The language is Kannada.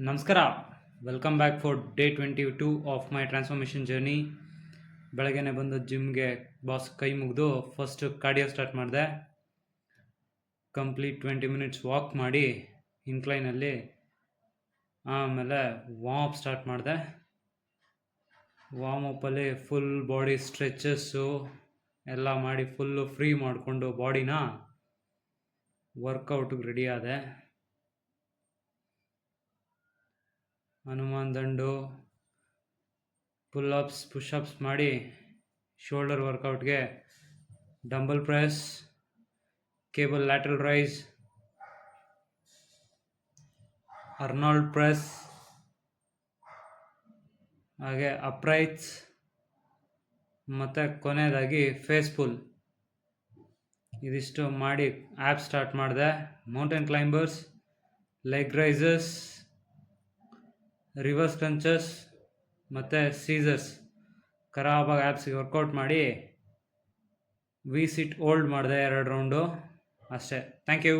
ನಮಸ್ಕಾರ. Welcome back for day 22 of my transformation journey. ಬೆಳಗ್ಗೆನೆ ಬಂದು ಜಿಮ್ಗೆ ಬಾಸ್ ಕೈ ಮುಗಿದು ಫಸ್ಟ್ ಕಾರ್ಡಿಯೋ ಸ್ಟಾರ್ಟ್ ಮಾಡಿದೆ. ಕಂಪ್ಲೀಟ್ 20 ಮಿನಿಟ್ಸ್ ವಾಕ್ ಮಾಡಿ ಇನ್ಕ್ಲೈನಲ್ಲಿ, ಆಮೇಲೆ ವಾರ್ಮ್ ಅಪ್ ಸ್ಟಾರ್ಟ್ ಮಾಡಿದೆ. ವಾರ್ಮ್ ಅಪ್ಪಲ್ಲಿ ಫುಲ್ ಬಾಡಿ ಸ್ಟ್ರೆಚಸ್ಸು ಎಲ್ಲ ಮಾಡಿ ಫುಲ್ಲು ಫ್ರೀ ಮಾಡಿಕೊಂಡು ಬಾಡಿನ ವರ್ಕೌಟ್ಗೆ ರೆಡಿ ಆದೆ. ಹನುಮಾನ್ ದಂಡು, ಪುಲ್ಅಪ್ಸ್, ಪುಷಪ್ಸ್ ಮಾಡಿ ಶೋಲ್ಡರ್ ವರ್ಕೌಟ್ಗೆ dumbbell press, cable lateral raise, Arnold press, ಹಾಗೆ ಅಪ್ರೈಟ್ಸ್, ಮತ್ತು ಕೊನೆಯದಾಗಿ ಫೇಸ್ ಪುಲ್. ಇದಿಷ್ಟು ಮಾಡಿ ಆ್ಯಪ್ ಸ್ಟಾರ್ಟ್ ಮಾಡಿದೆ. Mountain climbers, leg raises, reverse crunches ಮತ್ತು ಸೀಸರ್ಸ್ ಖರಾಬಾಗಿ ಆ್ಯಪ್ಸಿಗೆ ವರ್ಕೌಟ್ ಮಾಡಿ ವಿ ಸಿಟ್ ಹೋಲ್ಡ್ ಮಾಡಿದೆ 2 ರೌಂಡು ಅಷ್ಟೇ. Thank you.